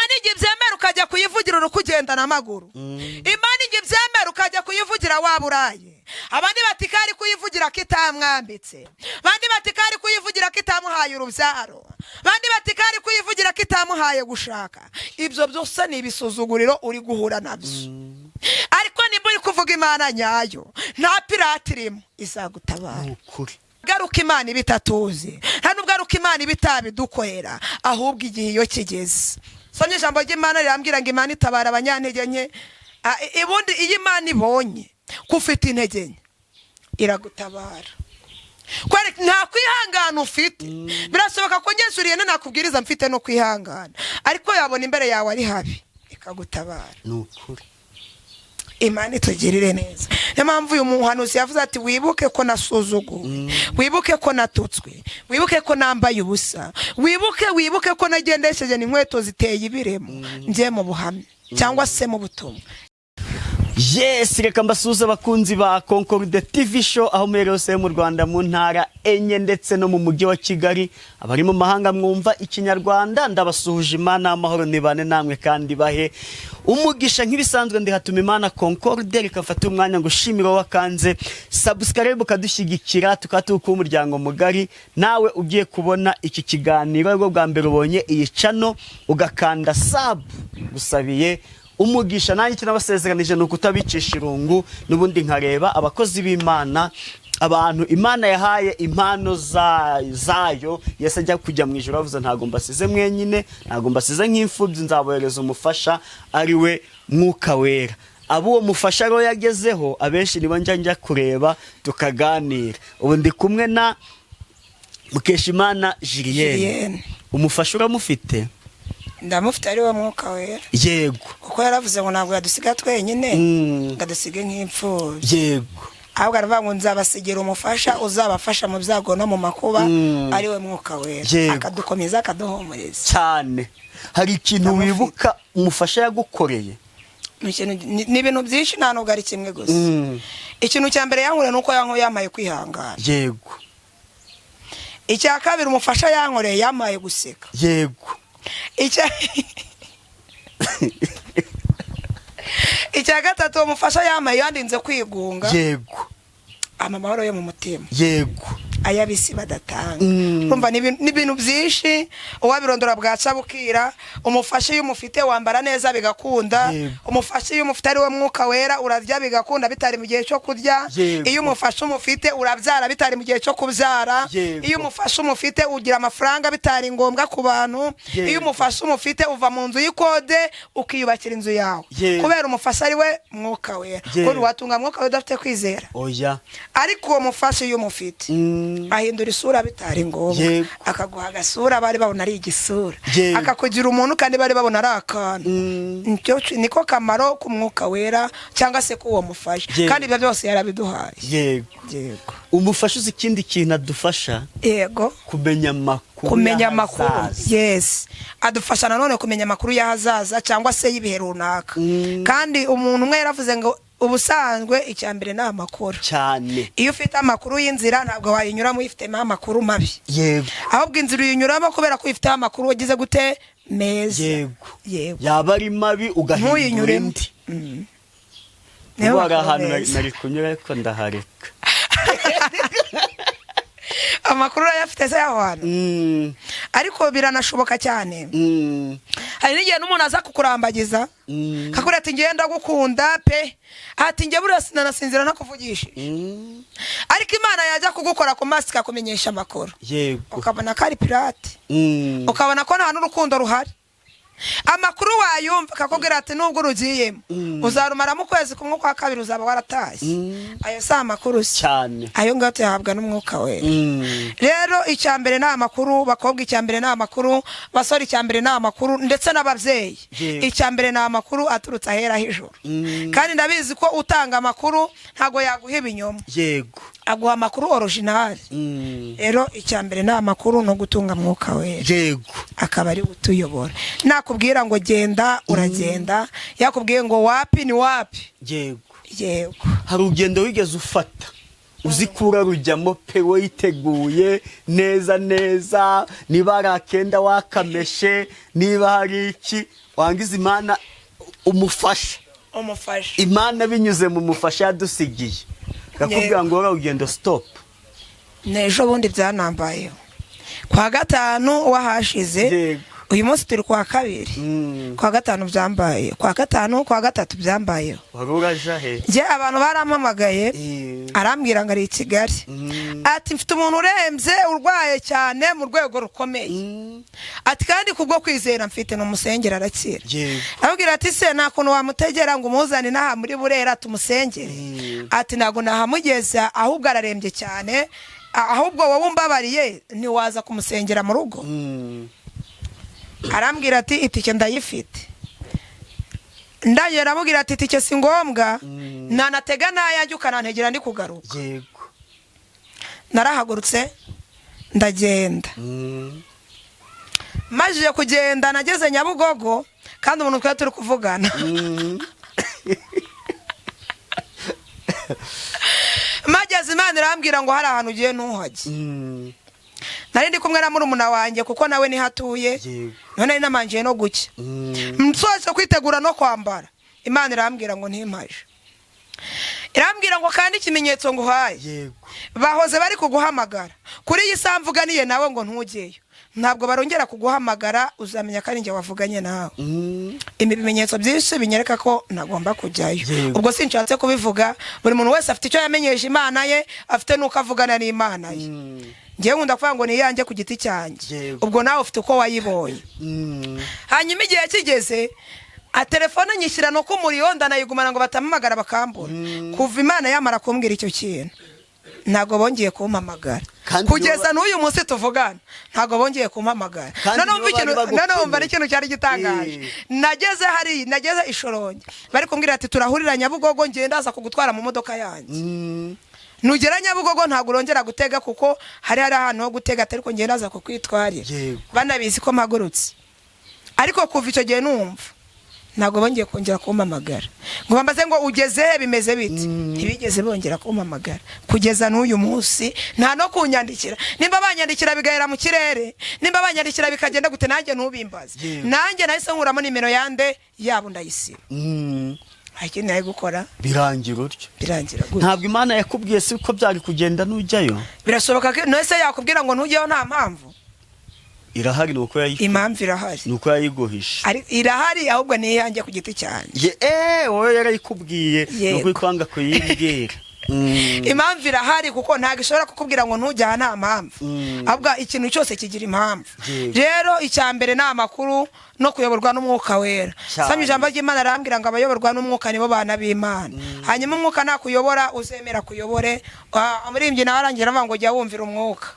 imana igiye byemera ukajya kuyivugira uri kugendana amaguru. Imana igiye byemera ukajya kuyivugira waburaye. Abandi bati kari kuyivugira kitamwambitse. Abandi bati kari kuyivugira kitamuhaye urubyaro. Abandi bati kari kuyivugira kitamuhaye gushaka. Ibyo byose ni ibisuzuguriro uri guhura nabyo. Ariko nimba uri kuvuga Imana nyayo nta pirate irimo izagutabara. Garuka Imana ibitatuzi nta nubwo garuka Imana ibitabidukorera ahubwo igihe iyo kigeze. Somye ijambo ry'Imana rirambwira ngo Imana itabara abanyantege nke. Ibundi iyi Imana ibonye kufite intege nke iragutabara. Kwari nta kwihangana ufite. Birasoboka ko ngensuriye nakubwiriza mfite no kwihangana. Ariko yabona imbere yawe ari habi ikagutabara. Nukuri. Imana itugirire neza. Niyo mpamvu uyu muhanuzi yavuze ati wibuke ko nasuzuguwe, wibuke ko natutswe, wibuke ko nambaye ubusa, wibuke ko nagendesheje n'inkweto ziteye ibiremo njye mu buhamya cyangwa se mu butumwa. Yes, reka mbasuhuze abakunzi ba Concorde TV show aho muherose mu Rwanda mu ntara enye ndetse no mu mujyi wa Kigali. Abari mu mahanga mwumva ikinyarwanda ndabasuhuje. Imana amahoro nibane namwe kandi bahe umugisha nk'ibisanzwe. Ndi hatuma Imana Concorde reka mfata umwanya ngo shimiro wakanze subscribe kadushyigikira tukatuka umuryango mugari. Nawe ugiye kubona iki kiganiro rwo bwa mbere ubonye iyi channel ugakanda sub gusabiye umugisha. Nanjye kinabasezeranije nuko utabicisha irungu nubundi nkareba abakozi b'Imana, abantu Imana yahaye impano zayo. Yesu ajya kujya mu ijuru avuze ntago mbasize mwenyine, ntago mbasize nk'imfubyi, nzabohereza umufasha ari we Mwuka Wera. Abo uwo mufasha ro yagezeho abenshi nibo njya kureba tukaganira. Ubu ndi kumwe na Mukeshimana Julienne. Umufasha uramufite? Ndamufite ari wa Mwuka Wera. Yego. Kuko yaravuze ngo ntabwo yadusiga twenyine ngadusige nk'imfubyi. Yego. Ahubwo aravuga ngo nzabasigira umufasha uzabafasha mu byago no mu makuba ari we Mwuka Wera. Akadukomeza akaduhumuriza cyane. Hari ikintu wibuka umufasha yagukoreye? Ni ibintu byinshi nta nubwo ari kimwe gusa. Ikintu cya mbere yankoreye nuko yamaye kwihangana. Yego. Icya kabiri umufasha yankoreye yamaye guseka. Yego. Icya gatatu umufasha yamaye yandinze kwigunga. Yego. Amahoro yo mu mutima. Yego. Ayabisi badatanga. Urumva ni ibintu byinshi uwabirondora bwaca bukira. Umufasha iyo umufite wambara neza bigakunda. Umufasha iyo umufite ari we Mwuka Wera urarya bigakunda bitari mu gihe cyo kurya. Iyo umufasha umufite urabyara bitari mu gihe cyo kubyara. Iyo umufasha umufite ugira amafaranga bitari ngombwa ku bantu. Iyo umufasha umufite uva mu nzu y'ikode ukiyubakira inzu yawe. Kubera umufasha ari we Mwuka Wera. Ko watunga Mwuka Wera udafite kwizera. Oya. Ariko uwo mufasha iyo umufite ahindura isura bitari ngombwa. Akaguha agasura bari babona ari igisura. Akakugira umuntu kandi bari babona ari akantu. Niko kamaro ku Mwuka Wera cyangwa se ku uwo mufasha. Kandi ibyo byose yarabiduhaye. Yego. Umufasha uzi ikindi kintu adufasha? Yego. Kumenya amakuru. Yes. Adufasha nanone kumenya amakuru y'ahazaza cyangwa se y'ibihe runaka. Kandi umuntu umwe yaravuze ngo ubusanzwe icyambere na amakuru cyane. Iyo ufite amakuru y'inzira ntabwo wayinyuramo ifite amakuru mabi. Yego. Ahubwo inzira uyinyuramo kubera ko ifite amakuru wagize gute meza. Yego. Yaba ari mabi ugahindura indi. Niba ari ahantu nari kunyura ariko ndahareka. Amakuru yafite se yawana. Ariko biranashoboka cyane. Hari n'igihe n'umuntu aza kukurambagiza kakuri ati ngenda gukunda pe ati nge buriya sinanasinzira ntakuvugisha. Ariko Imana yajya kugukora ku maso ikakumenyesha amakuru. Yego. Ukabona ko ari pirate. Ukabona ko nta n'urukundo ruhari. Amakuru wayumva kakubwira ati nubwo urugiyemo uzarumara mu kwezi kumwe kwa kabiri uzaba waratashye. Ayo si amakuru cyane. Ayo ngaho tuyahabwa n'Umwuka Wera. Rero icyambere na amakuru bakobwa, icyambere na amakuru basore, icyambere na amakuru ndetse n'abavyeyi. Icyambere na amakuru aturutse ahera hejuru. Kandi ndabizi ko utanga amakuru ntago yaguha ibinyoma. Yego. Aguha amakuru original. Rero icyambere na amakuru no gutunga Mwuka Wera. Yego. Akaba ari gutuyobora. Nakubwira ngo genda uragenda, yakubwiye ngo wapi ni wapi. Yego. Yego. Hari ugendo wigeze ufata uzikura rujyamo pe witeguye neza niba arakenda wakameshe, niba hari iki wangize Imana umufasha Imana binyuze mu mufasha yadusigiye gakubwira ngo wora ugendo stop nejo bundi byanambayeho kwa gatanu wahashize uyu munsi turi kwa kabiri kwa gatanu byambaye kwa gatanu kwa gatatu byambaye waruraje he je abantu barampamagaye arambwira ngo ari Kigali ati mfite umuntu urembye urwaye cyane mu rwego rukomeye ati kandi kubwo kwizera mfite no musengera arakira abwira ati se nakuntu wamutegera ngo umuzane naha muri Burera tumusengere ati nago nahamugeza ahubwo ararembye cyane ahubwo wowe umbabariye ni waza kumusengera mu rugo arambwira ati itike ndayifite ndagera amubwira ati itike si ngombwa nanatega nayanjye ukanantegera ndi kugaruka yego narahagurutse ndagenda maze kugenda nageze Nyabugogo kandi umuntu twari turi kuvugana mageze Imana irambwira ngo hari ahantu ugiye ntuhajye nari ndi kumwe na murumuna wanjye kuko nawe ni hatuye none namanjiye no gucya msoze kwitegura no kwambara Imana irambwira ngo ntimpaje irambwira ngo kandi ikimenyetso nguhaye bahoze bari kuguhamagara kuri iyi samvuganiye nawe ngo ntugeyo ntabwo barongera kuguhamagara uzamenya kandi nje wavuganye nawe ibimenyetso byinshi binyereka ko nagomba kujyayo ubwo sinshatse kubivuga buri muntu wese afite icyo yamenyeje Imana ye afite nuko avugana n'Imana ye ngiye nkunda kuvuga ngo niyanjye ku giti cyanjye ubwo nawe ufite uko wayibonye hanyuma igihe kigeze a telefone nyishyira no kumuriyo ndanayigumana ngo batamamagara bakambura kuva Imana yamara kumbwira icyo kintu ntago bongeye kumpamagara kugeza n'uyu munsi tuvugana ntago bongeye kumpamagara none umva n'ikintu cyari gitangaje nageze Ishoronge bari kumbwira ati turahurira Nyabugogo ndaza kugutwara mu modoka yanjye nugera Nyabugogo ntago urongera gutega kuko hari ahantu ho gutega ariko ndaza kukwitwarira banabizi ko mpagurutse ariko kuva icyo gihe numva ntago bongeye kongera kumpamagara ngo bambaze ngo ugeze bimeze biti ntibigeze bongera kumpamagara kugeza n'uyu munsi nta no kunyandikira nimba banyandikira bigahera mu kirere nimba banyandikira bikagenda gute nanjye ntubimbaze nanjye nahise nkuramo nimero yande yabo ndayisiba iki naye gukora birangira utyo birangira gute ntabwo Imana yakubwiye si uko byari kugenda nujyayo birashoboka ko nese yakubwira ngo ntujyeyo nta mpamvu irahari nuko impamvu irahari nuko yayiguhisha ari irahari ahubwo ni yanjye ku giti cyanjye wowe yarayikubwiye nuko ikwanga kuyimbwira impamvu irahari kuko ntago ishobora kukubwira ngo ntujya nta mpamvu ahubwo ikintu cyose kigira impamvu rero icyambere ni amakuru no kuyoborwa n'umwuka wera samye ijambo ry'Imana arambwira ngo abayoborwa n'umwuka nibo bana b'Imana hanyuma umwuka nakuyobora uzemera kuyobore umurimbyi nawe arangira avuga ngo jya wumvira umwuka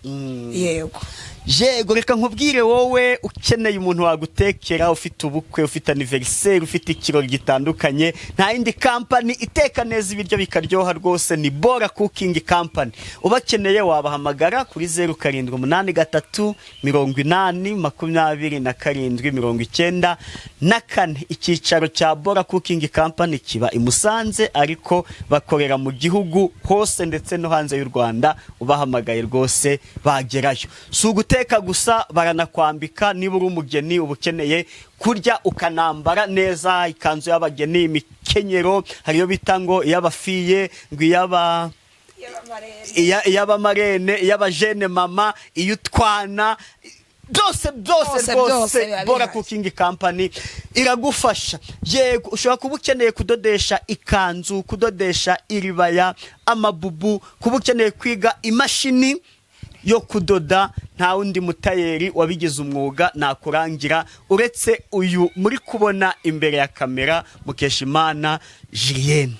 yego Yego reka nkubwire wowe ukeneye umuntu wagutekera ufite ubukwe ufite anniversaire ufite ikirori gitandukanye nta yindi company iteka neza ibiryo bikaryoha rwose ni Bora Cooking Company ubakeneye wabahamagara kuri 0783 80 27 icyicaro cya Bora Cooking Company kiba i Musanze ariko bakorera mu gihugu hose ndetse no hanze y'u Rwanda ubahamagaye rwose bagerayo teka gusa baranakwambika niba uri umugeni ubukeneye kurya ukanambara neza ikanzu y'abageni imikenyero hariyo bita ngo iy'abafiye ngo iy'abamarene iy'abajene mama iy'utwana byose Bora Cooking Company iragufasha yego ushobora kuba ukeneye kudodesha ikanzu kudodesha iribaya amabubu kuba ukeneye kwiga imashini yo kudoda nta wundi mutayeri wabigize umwuga nakurangira uretse uyu muri kubona imbere ya kamera Mukeshimana Julienne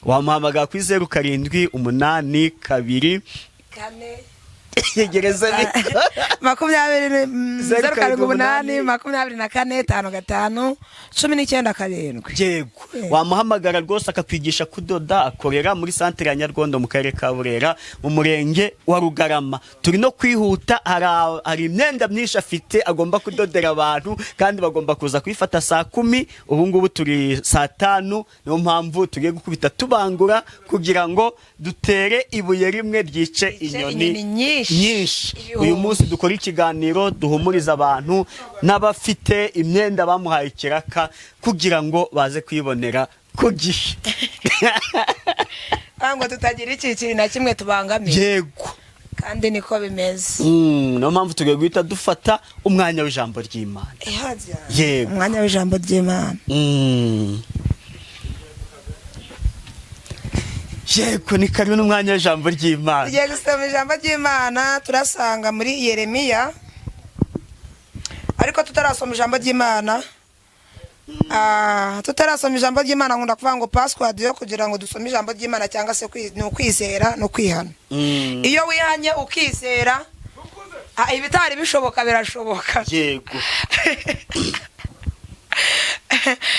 wamuhamagara kuri 0782 yegereza makumyabiri 0788 yego wamuhamagara rwose akakwigisha kudoda akorera muri centre ya Nyarwondo mu karere ka Burera mu murenge wa Rugarama turi no kwihuta hari imyenda myinshi afite agomba kudodera abantu kandi bagomba kuza kwifata saa 10 ubu ngubu turi saa 5 niyo mpamvu tugiye gukubita tubangura kugira ngo dutere ibuye rimwe ryice inyoni nyinshi. uyu munsi dukora ikiganiro duhumuriza abantu n'abafite imyenda bamuhaye ikiraka kugira ngo baze kwibonera ku gihe ngo tutagira ikintu na kimwe tubangamiye. yego kandi niko bimeze. niyo mpamvu tugiye guhita dufata umwanya w'ijambo ry'Imana. yego umwanya w'ijambo ry'Imana. yego ni karibu n'umwanya w'ijambo ry'Imana. tugiye gusoma ijambo ry'Imana turasanga muri Yeremiya, ariko tutarasoma ijambo ry'Imana. Tutarasoma ijambo ry'Imana nkunda kuvuga ngo password yo kugira ngo dusome ijambo ry'Imana cyangwa se ni ukwizera no kwihana. Iyo wihanye ukizera ibitari bishoboka birashoboka. yego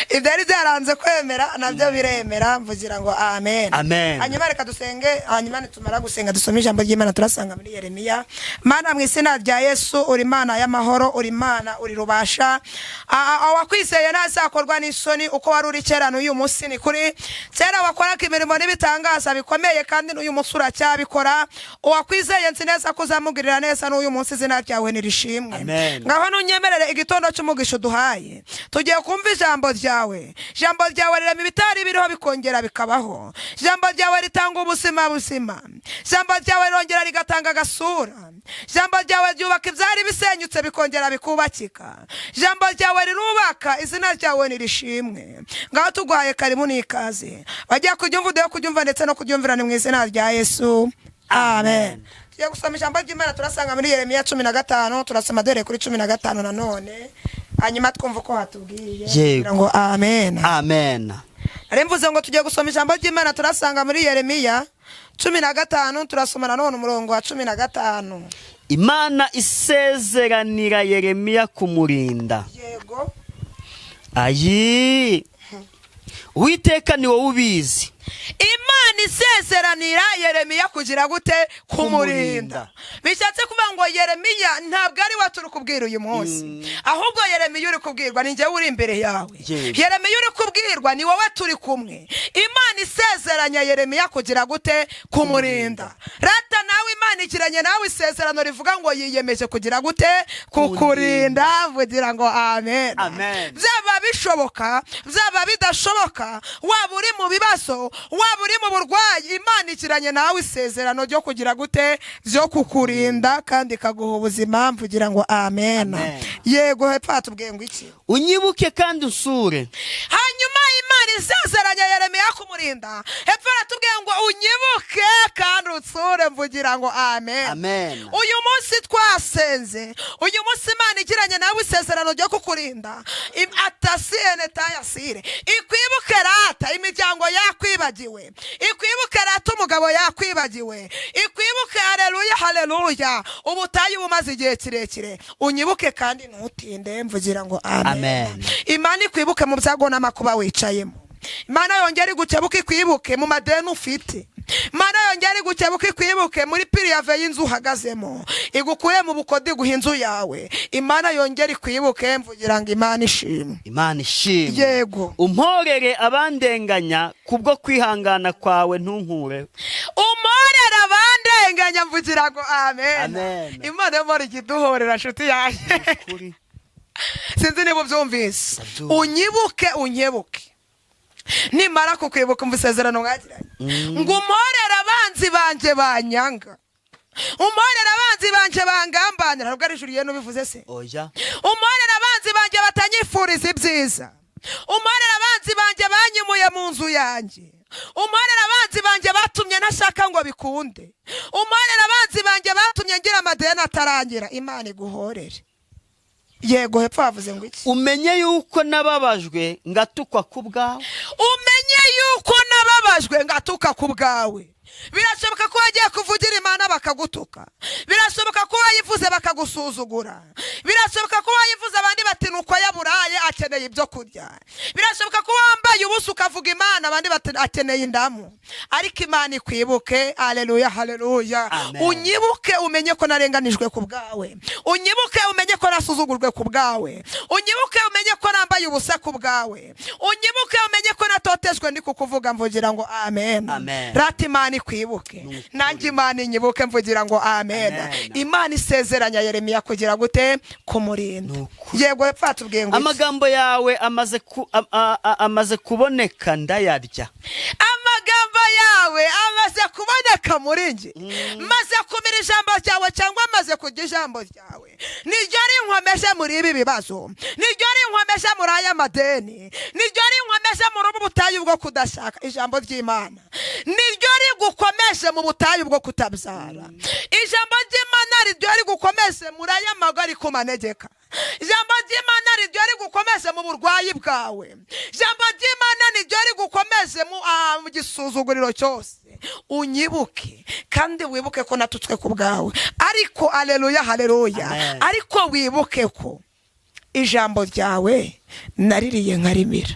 ibyari byaranze kwemera nabyo biremera, mvugira ngo amen. Hanyuma reka dusenge, hanyuma nitumara gusenga dusome ijambo ry'Imana turasanga muri Yeremiya. Mana mu izina rya Yesu, uri Imana y'amahoro, uri Imana uri rubasha. Wakwiseye ntazakorwa n'isoni uko wari uri kera n'uyu munsi ni kuri. Kera wakoraga imirimo n'ibitangaza bikomeye kandi n'uyu munsi uracyabikora. Uwakwizeye nzi neza ko uzamugirira neza n'uyu munsi izina ryawe nirishimwe. Ngaho nunyemerere igitondo cy'umugisha duhaye. Tugiye kumva ijambo ryawe. Ijambo ryawe rirema ibitari biriho bikongera bikabaho. Ijambo ryawe ritanga ubuzima buzima. Ijambo ryawe rirongera rigatanga agasura. Ijambo ryawe ryubaka ibyari bisenyutse bikongera bikubakika. Ijambo ryawe rirubaka, izina ryawe nirishimwe. Ngaho tuguhaye karibu n'ikaze. Bagiye kubyumva ndetse no kubyumvira ni mu izina rya Yesu. Amen. Tugiye gusoma ijambo ry'Imana turasanga muri Yeremiya 15, turasoma dore kuri 15 nanone. Hanyuma twumva uko hatubwiye kugira ngo amen. Mvuze ngo tugiye gusoma ijambo ry'Imana turasanga muri Yeremiya 15, turasoma nanone umurongo wa 15. Imana isezeranira Yeremiya kumurinda. Yego. Uwiteka ni wowe ubizi. Imana isezeranira Yeremiya kugira gute? Kumurinda. Bishatse kuvuga ngo Yeremiya ntabwo ari waturi kubwira uyu munsi, ahubwo Yeremiya uri kubwirwa ni njyewe uri imbere yawe. Yeremiya uri kubwirwa ni wowe turi kumwe. Imana isezeranya Yeremiya kugira gute? Kumurinda. Rata nawe Imana ikiranye nawe isezerano rivuga ngo yiyemeje kugira gute? Kukurinda. Vugira ngo amen. Byaba bishoboka, byaba bidashoboka, waba uri mu bibazo, waba uri mu burwayi, Imana ikiranye nawe isezerano ryo kugira gute? Byo kukurinda kandi kaguha ubuzima. Mvugira ngo amen. Yego hepfo hatubwiye ngo iki? Unyibuke kandi usure. Hanyuma Imana isezeranya Yeremiya kumurinda, hepfo hatubwiye ngo unyibuke kandi usure. Mvugira ngo amen. Uyu munsi twasenze, uyu munsi Imana ikiranye nawe isezerano ryo kukurinda. Atasiene tayasire. Ikwibuke rata imiryango yakwibagiwe. Ikwibuke rata umugabo yakwibagiwe. Ikwibuke haleluya ubutayi bumaze igihe kirekire. Unyibuke kandi ntutinde. Mvugira ngo amen. Imana ikwibuke mu byago n'amakuba wicayemo. Imana yongera igukebuke ikwibuke mu madeni ufite. Imana yongera igukebuke ikwibuke muri piriyave y'inzu uhagazemo, igukuye mu bukodi guha inzu yawe. Imana yongera ikwibuke. Mvugira ngo Imana ishimwe. Imana ishimwe. Yego. Umporere abandenganya kubwo kwihangana kwawe ntunkure. Umporere abandenganya. Mvugira ngo amen. Imana yamara ikiduhorera nshuti yanjye. Sinzi niba ubyumvise. Unyibuke unyebuke. Nimara kukwibuka mu isezerano mwagiranye, ngo umporere abanzi banje banyanga, umporere abanzi banje bangambanira. Ntabwo ari ijuru yenu bivuze se? Oya. Umporere abanzi banje batanyifuriza ibyiza, umporere abanzi banje banyimuye mu nzu yanjye, umporere abanzi banje batumye ntashaka ngo bikunde, umporere abanzi banje batumye ngira amadeni atarangira. Imana iguhorere. Yego hepfo havuze ngo iki? Umenye yuko nababajwe ngatukwa ku bwawe. Umenye yuko nababajwe ngatuka ku bwawe. Birashoboka ko wagiye kuvugira Imana bakagutuka. Birashoboka ko wayivuze bakagusuzugura. Birashoboka ko wayivuze abandi bati nuko yaburaye akeneye ibyo kurya. Birashoboka ko wambaye ubusa ukavuga Imana abandi bati akeneye indamu. Ariko Imana ikwibuke. Haleluya. Unyibuke umenye ko narenganijwe ku bwawe. Unyibuke umenye ko nasuzugurwe ku bwawe. Unyibuke umenye ko nambaye ubusa ku bwawe. Unyibuke umenye ko natotejwe ndi kukuvuga. Mvugira ngo amen. Rata Imana kwibuke nanjye Imana inyibuke mvugira ngo amen. Imana isezeranya Yeremiya kugira gute kumurinda. Yego epfa tubwiye ngo amagambo yawe amaze kuboneka ndayarya. Amagambo yawe amaze kuboneka muri nje, maze kumira ijambo ryawe cyangwa maze kurya ijambo ryawe, niryo rinkomeje muri ibi bibazo, niryo rinkomeje muri aya madeni, niryo rinkomeje muri ubu butayu bwo kudashaka ijambo ry'Imana, niryo rigukomeje mu butayu bwo kutabyara. Ijambo ry'Imana niryo rigukomeje muri aya magari ku manegeka. Ijambo ry'Imana niryo rigukomeje mu burwayi bwawe. Ijambo ry'Imana niryo rigukomeje mu gisuzuguriro cyose. Unyibuke kandi wibuke ko natutswe ku bwawe. Ariko haleluya haleluya, ariko wibuke ko ijambo ryawe naririye nkarimira,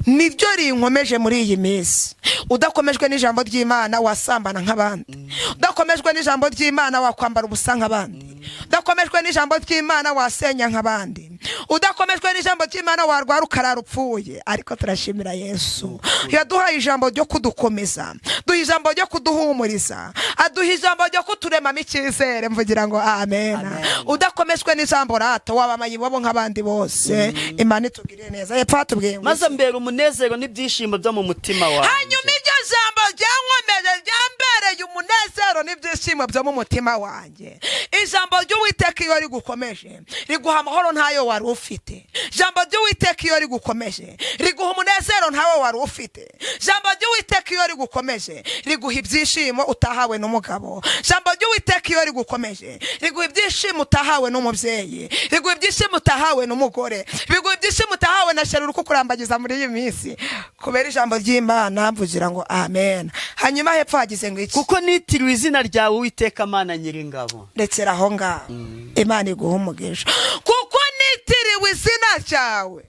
nibyo rinkomeje muri iyi minsi. Udakomejwe n'ijambo ry'Imana wasambana nk'abandi, udakomejwe n'ijambo ry'Imana wakwambara ubusa nk'abandi, udakomejwe n'ijambo ry'Imana wasenya nk'abandi, udakomejwe n'ijambo ry'Imana warwara ukarara upfuye. Ariko turashimira Yesu yaduhaye ijambo ryo kudukomeza, duha ijambo ryo kuduhumuriza, aduha ijambo ryo kuturemamo icyizere mvugira ngo amen. Udakomejwe n'ijambo rata wabamaye iwabo nk'abandi bose. Imana itugirire neza. Epfa tubwiye ngo maze mbere umunezero n'ibyishimo byo mu mutima wawe. Hanyuma iryo jambo ryankomeje ryambereye umunezero n'ibyishimo byo mu mutima wanjye. Ijambo ry'Uwiteka iyo rigukomeje riguha amahoro ntayo wari ufite. Ijambo ry'Uwiteka iyo rigukomeje riguha umunezero ntawo wari ufite. Ijambo ry'Uwiteka iyo rigukomeje riguha ibyishimo utahawe n'umugabo. Ijambo ry'Uwiteka iyo rigukomeje riguha ibyishimo utahawe n'umubyeyi, riguha ibyishimo utahawe n'umugore, riguha ibyishimo utahawe na sheri uko kurambagiza muri iyi minsi kubera ijambo ry'Imana mvugira ngo amen. Hanyuma hepfo hagize ngo iki? Kuko nitiriwe izina ryawe Uwiteka Mana Nyiringabo. Ndetse aho ngaho Imana iguha umugisha. Kuko nitiriwe izina ryawe.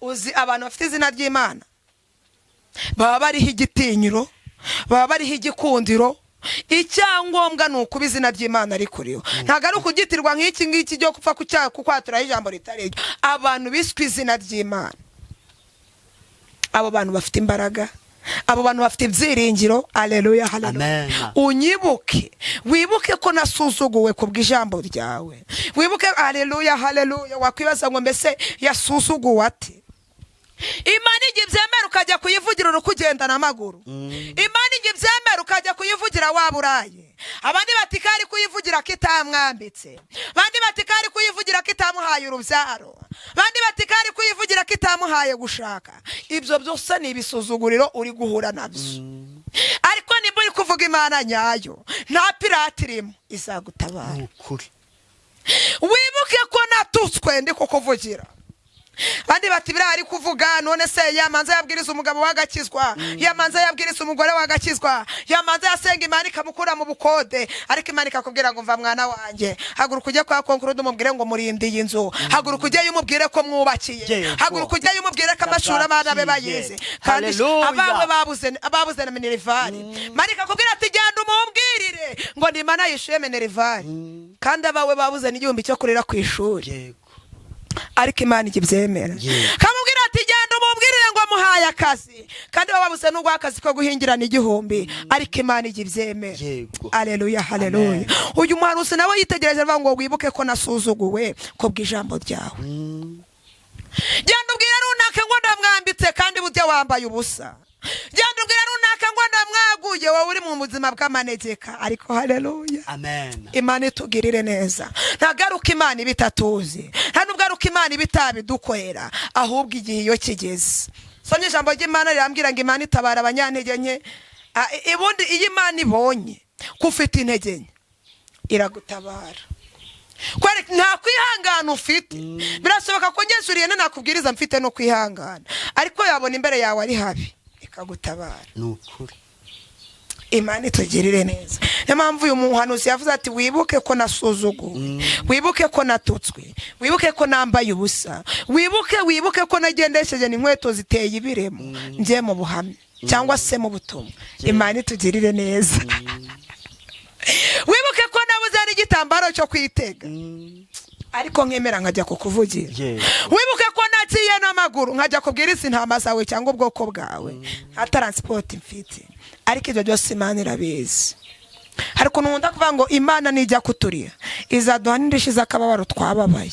Uzi abantu bafite izina ry'Imana baba bariho igitinyiro, baba bariho igikundiro. Icyangombwa ni ukuba izina ry'Imana rikuriho. Ntabwo ari ukugitirwa nk'iki ngiki cyo kupfa kukwatura ijambo ritari ryo. Abantu biswe izina ry'Imana, abo bantu bafite imbaraga, abo bantu bafite ibyiringiro. Haleluya haleluya. Unyibuke, wibuke ko nasuzuguwe kubw'ijambo ryawe. Wibuke haleluya haleluya. Wakwibaza ngo mbese yasuzuguwe ate? Imana igiye byemera ukajya kuyivugira uri kugenda n'amaguru. Imana igiye byemera ukajya kuyivugira waburaye. Abandi bati kari kuyivugira kitamwambitse, abandi bati kari kuyivugira kitamuhaye urubyaro, abandi bati kari kuyivugira kitamuhaye gushaka. Ibyo byose ni ibisuzuguriro uri guhura nabyo. Ariko nimba uri kuvuga Imana nyayo nta pirate irimo, izagutabara. Wibuke ko natutswe ndi kukuvugira. Bandi bati bira ari kuvuga none se yamanza yabwiriza umugabo wagakizwa, yamanza yabwiriza umugore wagakizwa, yamanza yasenga Imana ikamukura mu bukode. Ariko Imana ikakubwira ngo mva mwana wanjye, haguruka ujye kwa konkurudu umubwire ngo murinde iyi nzu, haguruka ujye yumubwire ko mwubakiye, haguruka ujye yumubwire ko amashuri abana be bayize kandi abawe babuze na minervari. Imana ikakubwira ati genda umumbwirire ngo ndi Imana yishuye minervari kandi abawe babuze n'igihumbi cyo kurira ku ishuri. Ariko Imana igibyemera. Kamubwira ati genda umubwirire ngo muhaye akazi kandi babuze n'ugwa akazi ko guhingirana igihumbi. Ariko Imana igibyemera. Haleluya haleluya. Uyu muhanuzi nawe yitegereje avuga ngo wibuke ko nasuzuguwe ko bw'ijambo ryawe. Genda ubwira runaka ngo ndamwambitse kandi bujye wambaye ubusa. Genda ubwira runaka ngo ndamwaguye wowe uri mu buzima bw'amanegeka. Ariko haleluya amen. Imana itugirire neza. Ntagaruka Imana ibitatuzi, nta nubwo Imana ibitabidukorera, ahubwo igihe iyo kigeze. Sonye ijambo ry'Imana rirambwira ngo Imana itabara abanyantege nke. Ibundi iyi Imana ibonye kufite intege nke iragutabara. Kwari nta kwihangana ufite. Birashoboka ko ngensuriye nakubwiriza mfite no kwihangana, ariko yabona imbere yawe ari habi ikagutabara. Nukuri. Imana itugirire neza. Niyo mpamvu uyu muhanuzi yavuze ati wibuke ko nasuzuguwe, wibuke ko natutswe, wibuke ko nambaye ubusa, wibuke ko nagendesheje n'inkweto ziteye ibiremo njye mu buhamya cyangwa se mu butumwa. Imana itugirire neza. Wibuke ko nabuze n'igitambaro cyo kwitega ariko nkemera nkajya kukuvugira. Wibuke ko naciye n'amaguru nkajya kubwiriza intama zawe cyangwa ubwoko bwawe, nta transport mfite ariko ibyo byose Imana irabizi. Hari ukuntu nkunda kuvuga ngo Imana nijya kuturira izaduha n'indishyi z'akababaro twababaye.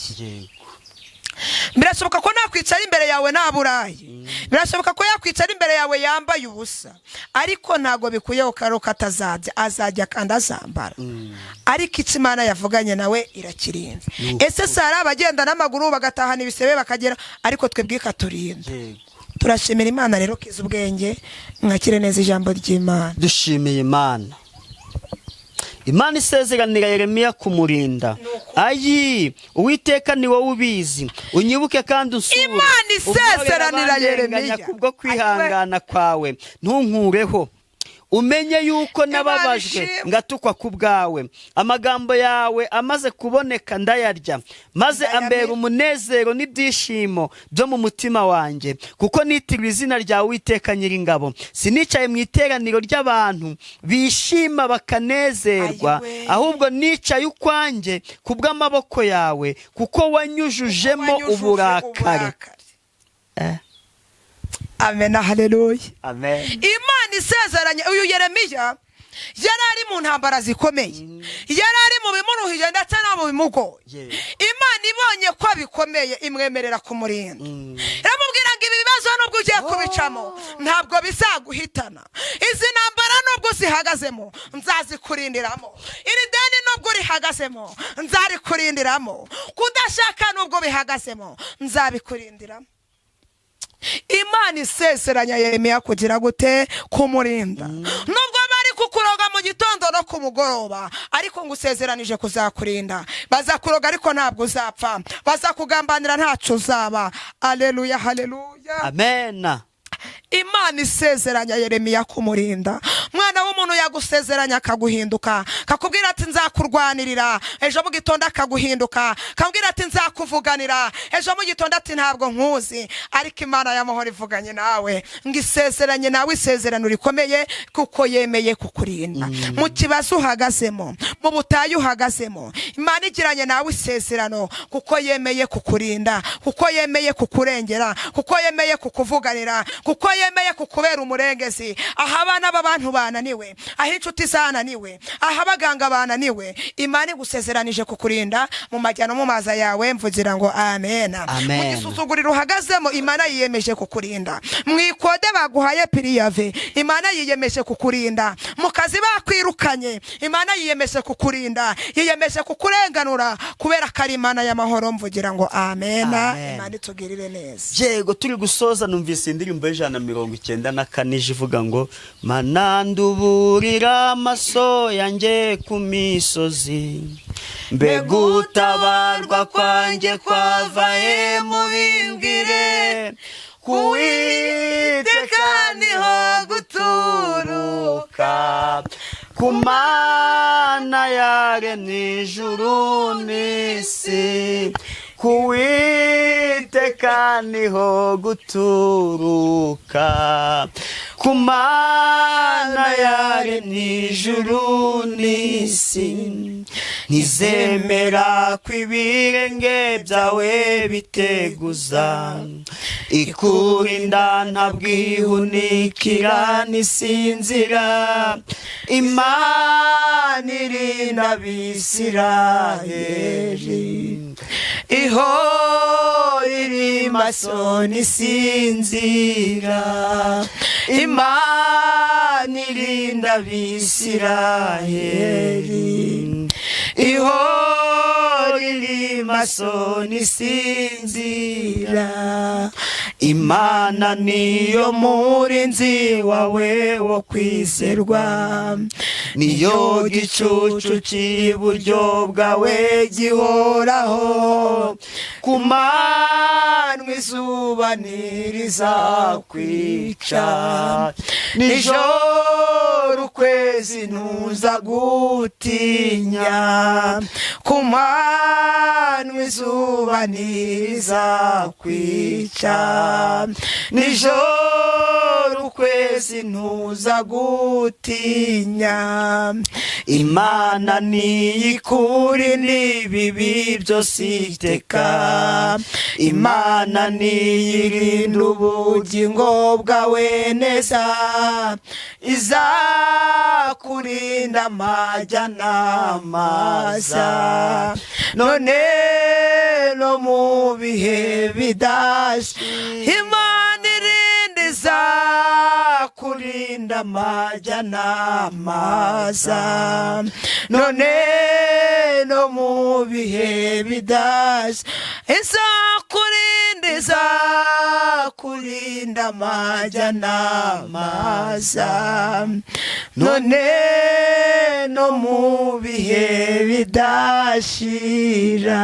Birashoboka ko nakwicara imbere yawe naburaye, birashoboka ko yakwicara imbere yawe yambaye ubusa, ariko ntago bikuyeho karuka atazajya, azajya kandi azambara. Ariko icyo Imana yavuganye nawe irakirinze. Ese sara abagenda n'amaguru bagatahana ibisebe bakagera, ariko twebwe ikaturinze. Turashimira Imana rero kiza ubwenge, mwakire neza ijambo ry'Imana. Dushimiye Imana. Imana isezeranira Yeremiya kumurinda. Ayi, Uwiteka ni wowe ubizi. Unyibuke kandi unsure. Imana isezeranira Yeremiya kubwo kwihangana kwawe. Ntunkureho. Umenye yuko nababajwe ngatukwa ku bwawe. Amagambo yawe amaze kuboneka ndayarya, maze ambera umunezero n'ibyishimo byo mu mutima wanjye, kuko nitirwa izina ryawe Uwiteka Nyiringabo. Sinicaye mu iteraniro ry'abantu bishima bakanezerwa, ahubwo nicaye ukwanjye kubw'amaboko yawe, kuko wanyujujemo uburakari. Amen, haleluya. Amen. Imana isezeranye uyu Yeremiya yarari mu ntambara zikomeye, yarari mu bimuruhije ndetse no mu bimugoye. Imana ibonye ko bikomeye imwemerera kumurinda. Iramubwira ngo ibi bibazo nubwo ugiye kubicamo ntabwo bizaguhitana, izi ntambara nubwo zihagazemo nzazikurindiramo, iri deni nubwo rihagazemo nzarikurindiramo, kudashaka nubwo bihagazemo nzabikurindiramo. Imana isezeranya Yeremiya kugira gute? Kumurinda. Nubwo bari kukuroga mu gitondo no ku mugoroba, ariko ngusezeranije kuzakurinda. Bazakuroga ariko ntabwo uzapfa, bazakugambanira ntacyo uzaba. Haleluya, haleluya. Amen. Imana isezeranya Yeremiya kumurinda. Mwana w'umuntu yagusezeranya akaguhinduka, kakubwira ati nzakurwanirira, ejo mu gitondo akaguhinduka, kakubwira ati nzakuvuganira, ejo mu gitondo ati ntabwo nkuzi. Ariko Imana y'amahoro ivuganye nawe ngo isezeranye nawe isezerano rikomeye, kuko yemeye kukurinda. Mu kibazo uhagazemo, mu butayu uhagazemo, Imana igiranye nawe isezerano, kuko yemeye kukurinda, kuko yemeye kukurengera, kuko yemeye kukuvuganira, kuko yemeye kukubera umurengezi. Aha abana b'abantu bananiwe, aho inshuti zananiwe, aho abaganga bananiwe, Imana igusezeranije kukurinda mu majyano mu maza yawe. Mvugira ngo amen. Mu gisuzuguriro uhagazemo, Imana yiyemeje kukurinda. Mu ikode baguhaye piriyave, Imana yiyemeje kukurinda. Mu kazi bakwirukanye, Imana yiyemeje kukurinda, yiyemeje kukurenganura, kubera ko ari Imana y'amahoro. Mvugira ngo amen. Imana itugirire neza. Yego, turi gusoza numvise indirimbo y'Ijana na 94 ivuga ngo mananduburira amaso yanjye ku misozi, mbega utabarwa kwanjye kwavaye mu bimbwire, kuwiteka niho guturuka, ku Mana yaremye ijuru n'isi, kuwiteka niho guturuka, ku Mana yaremye ijuru n'isi. Ntizemera ko ibirenge byawe biteguza, ikurinda ntabwihunikira nisinzira. Imana irinda Abisirayeli, ihora iri maso nisinzira. Imana irinda Abisirayeli, ihora iri maso nisinzira. Imana niyo murinzi wawe wo kwizerwa, niyo gicucu cy'iburyo bwawe gihoraho. Ku manywa izuba ntirizakwica, nijoro ukwezi ntuza gutinya. Ku manywa izuba ntirizakwica, nijoro kwezi ntuza gutinya. Imana niyikuri n'ibibi byose iteka. Imana niyirinda ubugingo bwawe neza. Izakurinda amajya n'amaza, none no mu bihe bidashira. Imana irinda izakurinda amajya n'amaza, none no mu bihe bidashira. Izakurinda izakurinda amajya n'amaza, none no mu bihe bidashira.